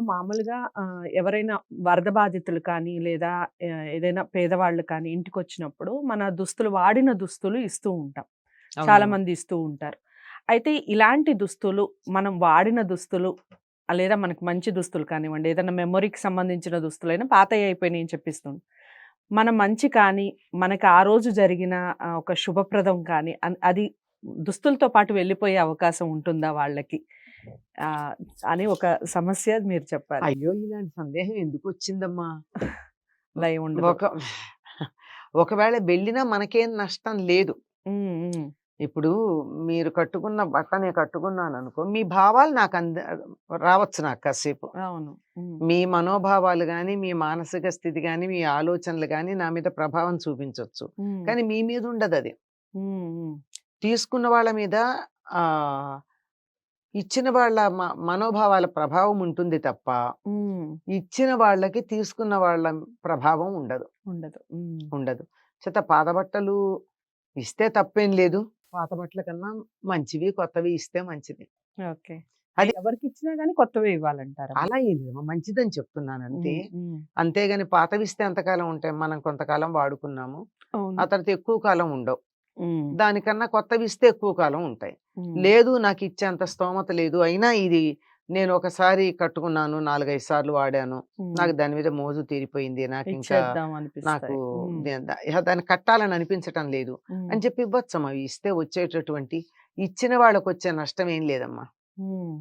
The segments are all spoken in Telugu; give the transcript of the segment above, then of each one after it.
మామూలుగా ఎవరైనా వరద బాధితులు కానీ, లేదా ఏదైనా పేదవాళ్ళు కానీ ఇంటికొచ్చినప్పుడు మన దుస్తులు వాడిన దుస్తులు ఇస్తూ ఉంటాం. అవునవును. చాలామంది ఇస్తూ ఉంటారు. అయితే ఇలాంటి దుస్తులు మనం వాడిన దుస్తులు లేదా మనకు మంచి దుస్తులు కానివ్వండి, ఏదైనా మెమొరీకి సంబంధించిన దుస్తులైనా పాతయి అయిపోయినాయి అని చెప్పిస్తుంది. మన మంచి కానీ, మనకు ఆ రోజు జరిగిన ఒక శుభప్రదం కానీ అది దుస్తులతో పాటు వెళ్ళిపోయే అవకాశం ఉంటుందా వాళ్ళకి? ఆహ్, అని ఒక సమస్య మీరు చెప్పాలి. అయ్యో! ఇలాంటి సందేహం ఎందుకొచ్చిందమ్మా? అలా ఏమి ఉండదు. ఒక ఒకవేళ వెళ్ళినా మనకేం నష్టం లేదు. హ్మ్. హ్మ్. ఇప్పుడు మీరు కట్టుకున్న బట్ట నేను కట్టుకున్నాననుకో, మీ భావాలు రావచ్చు నాకు కాసేపు. అవును. హ్మ్. మీ మనోభావాలు గాని, మీ మానసిక స్థితి గాని, మీ ఆలోచనలు గాని నా మీద ప్రభావం చూపించొచ్చు. హ్మ్. కానీ మీ మీద ఉండదది. హ్మ్. హ్మ్. తీసుకున్న వాళ్ళ మీద ఆహ్, ఇచ్చిన వాళ్ళ మనోభావాల ప్రభావం ఉంటుంది తప్ప, హ్మ్. ఇచ్చిన వాళ్ళకి తీసుకున్న వాళ్ళ ప్రభావం ఉండదు. ఉండదు. హ్మ్. ఉండదు. చేత పాత బట్టలు ఇస్తే తప్పేం లేదు. పాత బట్టల కన్నా మంచివి, కొత్తవి ఇస్తే మంచిది. ఓకే. అది ఎవరికిచ్చినా గాని కొత్తవే ఇవ్వాలంటారమ్మ. అలా ఏం లేదమ్మా. మంచిదని చెప్తున్నానంతే. హ్మ్. హ్మ్. అంతేగాని పాతవిస్తే ఎంతకాలం ఉంటాయి? మనం కొంతకాలం వాడుకున్నాము. అవును. ఆ తర్వాత ఎక్కువ కాలం ఉండవు. హ్మ్. దానికన్నా కొత్తవిస్తే ఎక్కువ కాలం ఉంటాయి. హ్మ్. లేదు నాకిచ్చేంత స్తోమత లేదు. అయినా ఇది నేను ఒకసారి కట్టుకున్నాను. 4, 5 సార్లు వాడాను. హ్మ్. నాకు దాని మీద మోజు తీరిపోయింది. నాకింకా ఇచ్చేద్దాం నాకు అనిపిస్తాయి. హ్మ్. దే ద ఇహ దాన్ని కట్టాలని అనిపించటం లేదు హ్మ్. అని చెప్పి ఇవ్వచ్చమ్మా. అవి ఇస్తే వచ్చేటటువంటి ఇచ్చిన వాళ్ళకొచ్చే నష్టం ఏం లేదమ్మా. హ్మ్.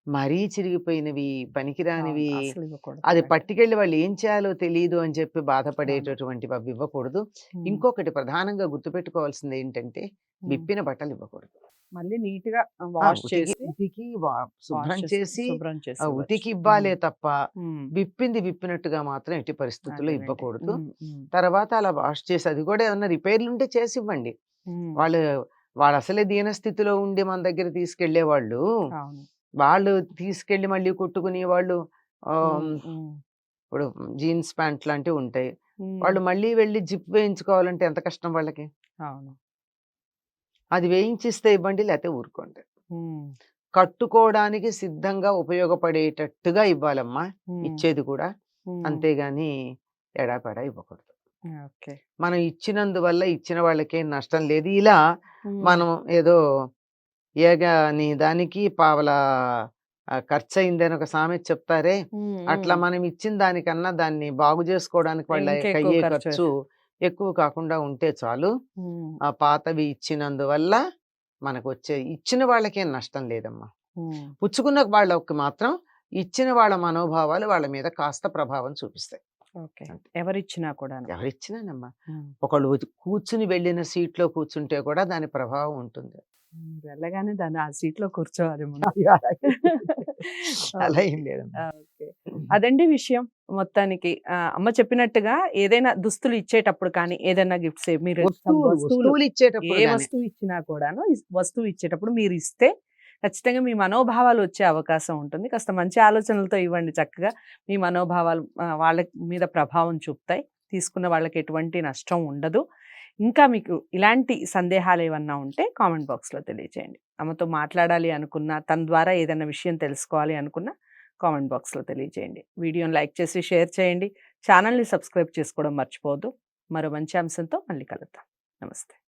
మరీ చిరిగిపోయినవి, అవును. పనికిరానివి అసలివ్వకూడదు అది అలాంటివి. పట్టుకెళ్ళి వాళ్ళు ఏం చేయాలో తెలీదు అని చెప్పి అవును. బాధపడేటటువంటివి అవి ఇవ్వకూడదు. హ్మ్. ఇంకొకటి ప్రధానంగా గుర్తుపెట్టుకోవాల్సిందేంటంటే, హ్మ్. విప్పిన బట్టలివ్వకూడదు. మళ్ళీ నీట్‌గా వాష్ ఉతికి చేసి, ఉతికి వాష్ శుభ్రం చేసి, చేసి శుభ్రం చేసి ఇవ్వచ్చు. ఉతికి హ్మ్. ఇవ్వాలే తప్ప, హ్మ్. విప్పింది విప్పినట్టుగా మాత్రం ఎట్టి పరిస్థితుల్లో అదేలెండి. ఇవ్వకూడదు. హ్మ్. హ్మ్. తర్వాత అలా వాష్ చేసి అది కూడా ఏమన్నా రిపేర్లుంటే చేసివ్వండి. హ్మ్. వాళ్ళు వాళ్ళసలే దీనస్థితిలో ఉండి మన దగ్గర తీసుకెళ్ళేవాళ్ళు, అవును. వాళ్ళు తీసుకెళ్ళి మళ్ళీ కుట్టుకుని వాళ్ళు హ్మ్. ఆహ్, హ్మ్. ఇప్పుడు జీన్స్ ప్యాంట్ లాంటివుంటాయి. హ్మ్. వాళ్ళు మళ్ళీ వెళ్లి జిప్ వేయించుకోవాలంటే ఎంత కష్టం వాళ్ళకి. అవును. అది వేయించిస్తే ఇవ్వండి లేతే ఊరుకోండి. హ్మ్. కట్టుకోవడానికి సిద్ధంగా ఉపయోగపడేటట్టుగా ఇవ్వాలమ్మా హ్మ్. ఇచ్చేది కూడా. హ్మ్. అంతేగాని ఎడాపెడా ఇవ్వకూడదు. ఓకే. మనం ఇచ్చినందువల్ల ఇచ్చిన వాళ్ళకేం నష్టం లేదు. ఇలా హ్మ్. మనం ఏదో ఏగాని దానికి పావలా ఖర్చయిందని ఒక సామెత చెప్తారే, హ్మ్. అట్లా హ్మ్. మనం ఇచ్చిన దానికన్నా దాన్ని బాగు జేసుకోవడానికి ఇంకెక్కువ వాళ్ళకయ్యే ఖర్చు. ఖర్చు ఎక్కువ కాకుండా ఉంటే చాలు. హ్మ్. ఆ పాతవి ఇచ్చినందువల్ల మనకొచ్చే ఇచ్చిన వాళ్ళకేం నష్టం లేదమ్మా. హ్మ్. పుచ్చుకున్న వాళ్ళకి మాత్రం ఇచ్చిన వాళ్ళ మనోభావాలు వాళ్ళ మీద కాస్త ప్రభావం చూపిస్తాయి. ఓకే. అంతే. ఎవరిచ్చినా కూడాను. ఎవరిచ్చినానమ్మా. హ్మ్. ఒకళ్ళు కూర్చుని వెళ్ళిన సీట్‌లో కూర్చుంటే కూడా దాని ప్రభావం ఉంటుంది. వెళ్ళగానే దాన్ని ఆ సీట్‌లో కూర్చోవాలి ముందు. అయ్యో! అలా అలా ఏం ఓకే. లేదమ్మా. ఓకే. అదండి విషయం మొత్తానికి. అమ్మ చెప్పినట్టుగా ఏదైనా దుస్తులు ఇచ్చేటప్పుడు కానీ, ఏదైనా గిఫ్ట్స్ మీరు వస్తువులు ఏ వస్తువులిచ్చేటప్పుడు గాని. వస్తువు ఇచ్చినా కూడాను వస్తువు ఇచ్చేటప్పుడు మీరిస్తే ఖచ్చితంగా మీ మనోభావాలు వచ్చే అవకాశం ఉంటుంది. కాస్త మంచి ఆలోచనలతో ఇవ్వండి చక్కగా. మీ మనోభావాలు వాళ్ళ మీద ప్రభావం చూపుతాయి. తీసుకున్న వాళ్ళకి ఎటువంటి నష్టం ఉండదు. ఇంకా మీకు ఇలాంటి సందేహాలేవన్నా ఉంటే కామెంట్ బాక్స్‌లో తెలియజేయండి. అమ్మతో మాట్లాడాలి అనుకున్నా, తన ద్వారా ఏదైనా విషయం తెలుసుకోవాలి అనుకున్నా కామెంట్ బాక్స్‌లో తెలియజేయండి. వీడియోని లైక్ చేసి షేర్ చేయండి. ఛానెల్‌ని సబ్స్క్రైబ్ చేసుకోవడం మర్చిపోవద్దు. మరో మంచి అంశంతో మళ్ళీ కలుద్దాం. నమస్తే.